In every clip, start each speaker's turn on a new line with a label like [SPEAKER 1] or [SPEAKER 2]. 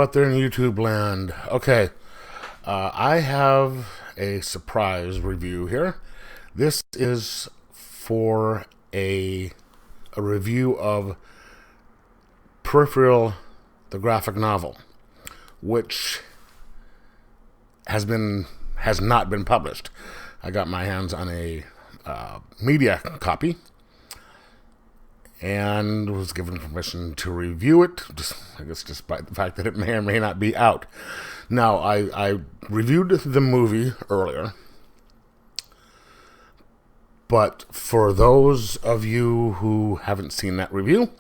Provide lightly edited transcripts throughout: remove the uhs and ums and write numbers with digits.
[SPEAKER 1] out there in YouTube land? Okay, I have a surprise review here. This is for a review of Peripherial, the graphic novel, which has not been published. I got my hands on a media copy and was given permission to review it, I guess despite the fact that it may or may not be out. Now, I reviewed the movie earlier, but for those of you who haven't seen that review,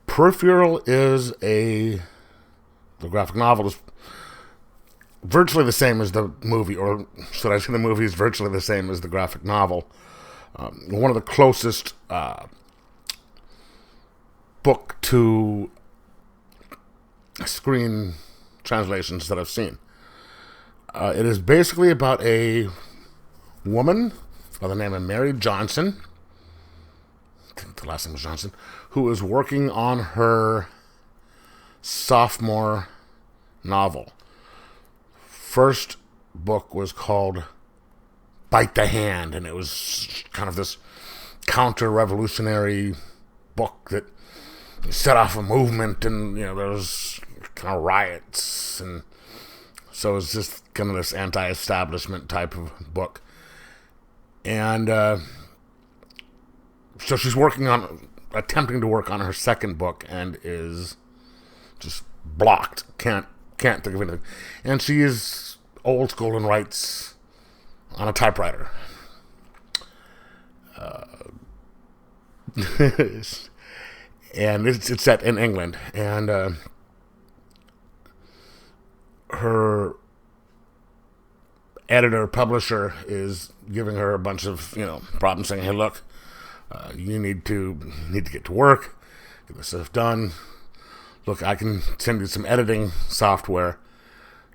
[SPEAKER 1] Peripherial is the graphic novel is virtually the same as the movie, or should I say the movie is virtually the same as the graphic novel. One of the closest book to screen translations that I've seen. It is basically about a woman by the name of Mary Johnson, I think the last name was Johnson, who is working on her sophomore novel. First book was called Bite the Hand, and it was kind of this counter-revolutionary book that set off a movement, and there was kind of riots, and so it was just kind of this anti-establishment type of book. And so she's attempting to work on her second book, and is just blocked. Can't think of anything. And she is old school and writes on a typewriter. And it's set in England. And her editor, publisher is giving her a bunch of problems, saying, "Hey, look, you need to get to work, get this stuff done. Look, I can send you some editing software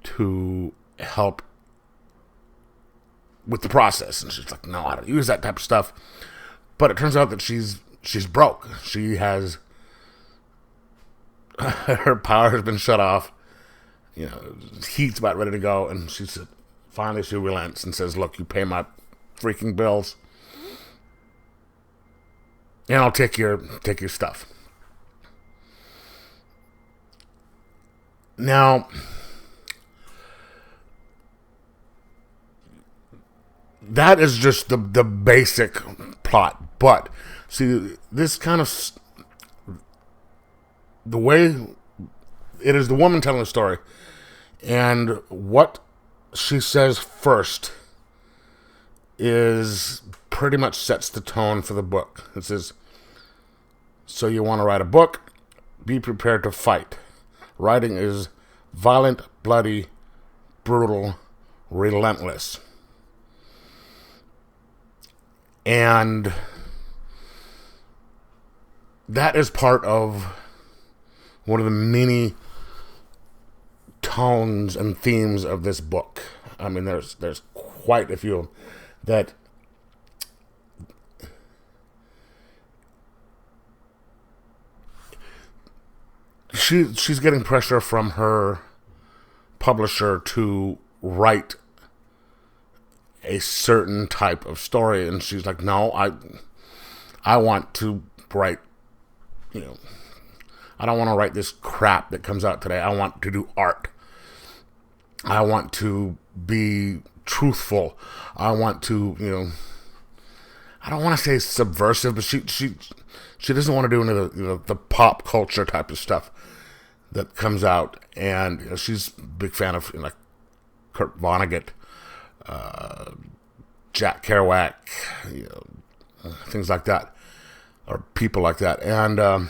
[SPEAKER 1] to help with the process." And she's like, "No, I don't use that type of stuff." But it turns out that she's broke. She has her power has been shut off. Heat's about ready to go, and finally she relents and says, "Look, you pay my freaking bills, and I'll take your stuff." Now, that is just the basic plot. But see, this kind of the way it is the woman telling the story, and what she says first is pretty much sets the tone for the book. It says, "So you want to write a book? Be prepared to fight. Writing is violent, bloody, brutal, relentless." And that is part of one of the many tones and themes of this book. I mean, there's quite a few that she's getting pressure from her publisher to write a certain type of story, and she's like, "No, I want to write, I don't want to write this crap that comes out today. I want to do art. I want to be truthful. I want to, I don't want to say subversive, but she doesn't want to do any of the pop culture type of stuff that comes out." And she's a big fan of Kurt Vonnegut, Jack Kerouac, things like that, or people like that. And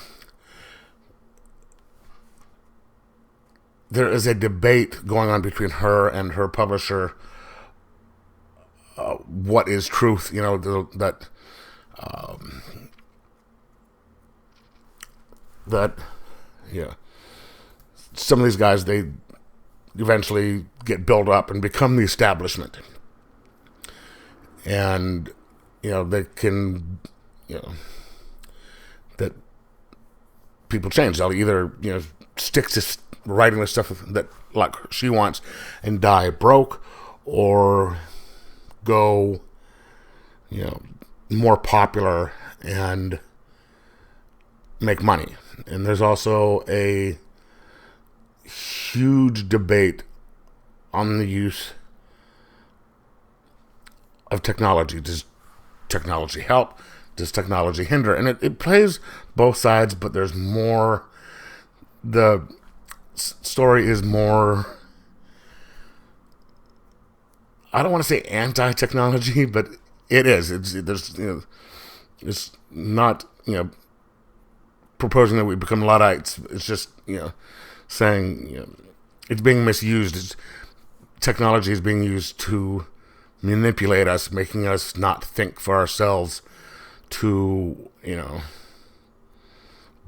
[SPEAKER 1] there is a debate going on between her and her publisher. What is truth? That some of these guys, they eventually get built up and become the establishment, and they can that people change. They'll either, stick to writing the stuff that like she wants and die broke, or go, more popular and make money. And there's also a huge debate on the use of technology. Does technology help? Does technology hinder? And it plays both sides, but there's more. The story is more, I don't want to say anti-technology, but it is. It's not, proposing that we become Luddites. It's just, saying, it's being misused. Technology is being used to manipulate us, making us not think for ourselves, to,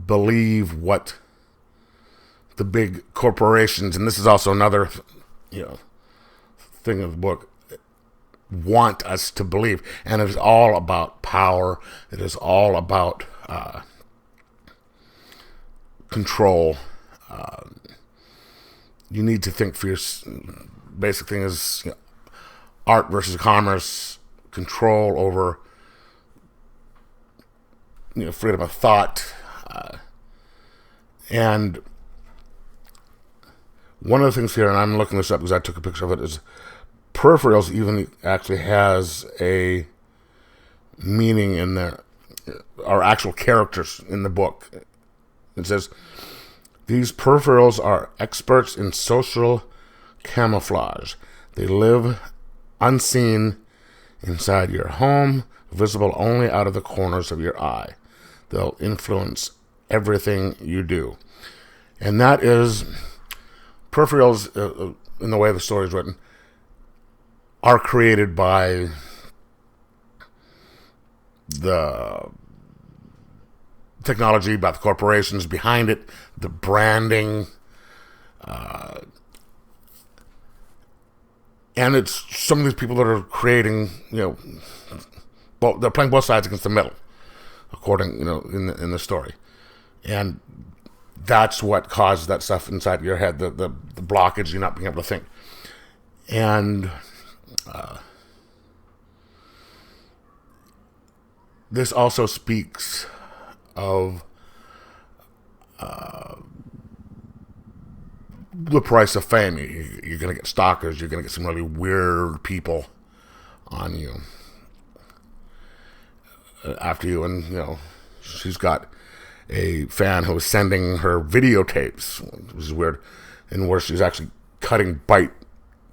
[SPEAKER 1] believe what the big corporations, and this is also another, thing of the book, want us to believe. And it is all about power. It is all about control. You need to think for your basic thing is art versus commerce, control over freedom of thought, and one of the things here, and I'm looking this up because I took a picture of it, is Peripherials even actually has a meaning in there, or actual characters in the book. It says, these peripherals are experts in social camouflage. They live unseen inside your home, visible only out of the corners of your eye. They'll influence everything you do. And that is, peripherals, in the way the story is written, are created by the technology, by the corporations behind it, the branding, and it's some of these people that are creating, they're playing both sides against the middle, according, in the story. And that's what causes that stuff inside your head, the blockage, you not being able to think. And this also speaks of the price of fame. You're going to get stalkers. You're going to get some really weird people on you, after you. And, she's got a fan who was sending her videotapes, which is weird, and where she's actually bite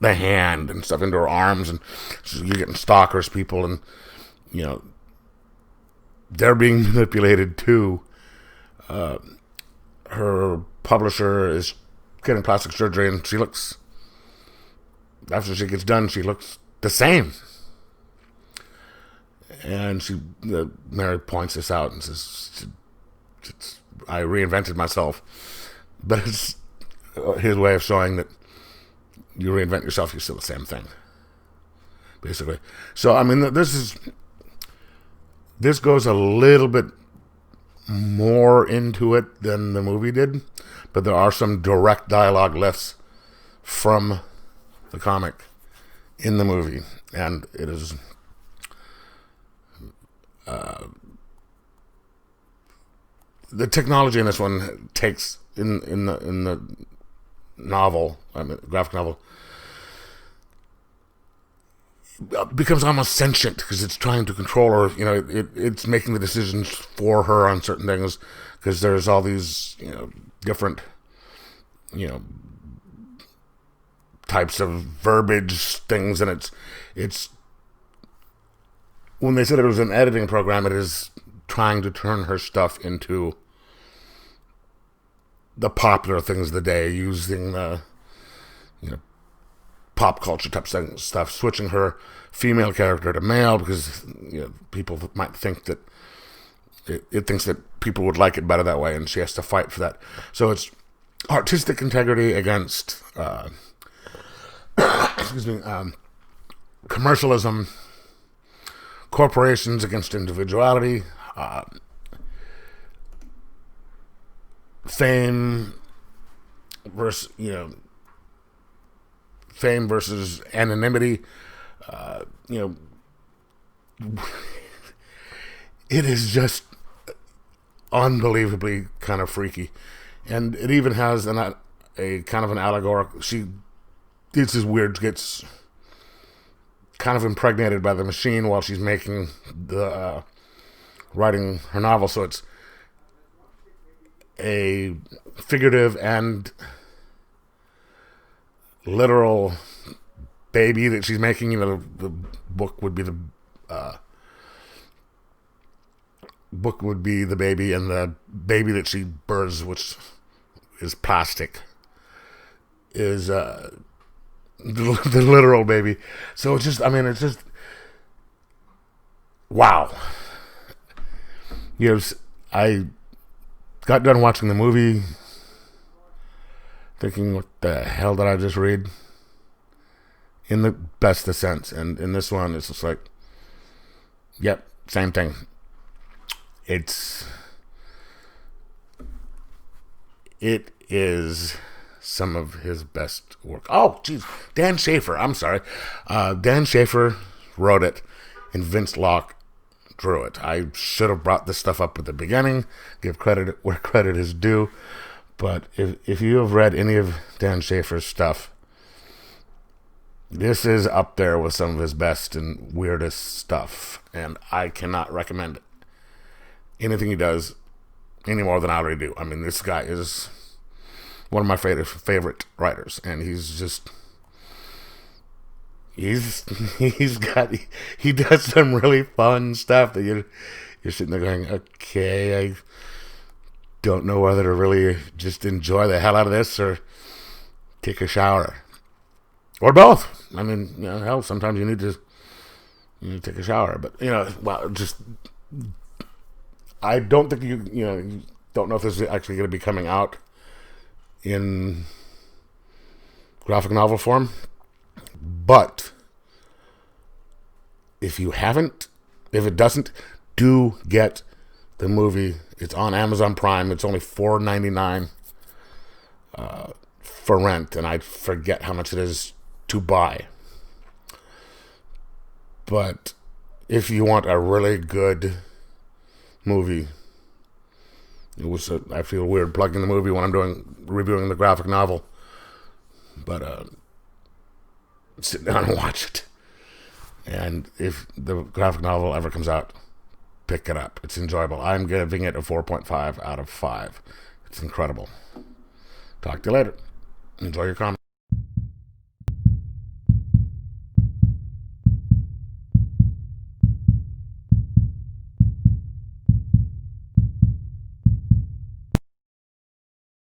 [SPEAKER 1] the hand and stuff into her arms, and so you're getting stalkers, people, and, they're being manipulated too. Her publisher is getting plastic surgery, and after she gets done, she looks the same. And Mary points this out and says, I reinvented myself. But it's his way of showing that you reinvent yourself, you're still the same thing, basically. So, I mean, this goes a little bit more into it than the movie did, but there are some direct dialogue lifts from the comic in the movie, and it is the technology in this one takes in the novel, graphic novel, becomes almost sentient because it's trying to control her. It's making the decisions for her on certain things, because there's all these different types of verbiage things, and it's when they said it was an editing program, it is trying to turn her stuff into the popular things of the day, using the pop culture type stuff, switching her female character to male because people might think that it thinks that people would like it better that way, and she has to fight for that. So it's artistic integrity against commercialism, corporations against individuality, fame versus fame versus anonymity. You know, it is just unbelievably kind of freaky, and it even has a kind of an allegorical. It's just weird. Gets kind of impregnated by the machine while she's making the writing her novel. So it's a figurative and literal baby that she's making. You know, the book would be the baby, and the baby that she births, which is plastic, is the literal baby. So it's just, it's just, wow. I got done watching the movie thinking, what the hell did I just read? In the best of sense. And in this one, it's just like, yep, same thing. It is some of his best work. Oh, geez. Dan Schaefer. I'm sorry. Dan Schaefer wrote it, and Vince Locke drew it. I should have brought this stuff up at the beginning, give credit where credit is due. But if you have read any of Dan Schaefer's stuff, this is up there with some of his best and weirdest stuff. And I cannot recommend anything he does any more than I already do. I mean, this guy is one of my favorite writers, and he does some really fun stuff that you're sitting there going, okay, I don't know whether to really just enjoy the hell out of this or take a shower, or both. I mean, hell, sometimes you need to take a shower, but I don't think you don't know if this is actually going to be coming out in graphic novel form. But if it doesn't, do get the movie. It's on Amazon Prime. It's only $4.99 for rent, and I forget how much it is to buy. But if you want a really good movie, I feel weird plugging the movie when I'm reviewing the graphic novel, but sit down and watch it. And if the graphic novel ever comes out, pick it up. It's enjoyable. I'm giving it a 4.5 out of 5. It's incredible. Talk to you later. Enjoy your comment.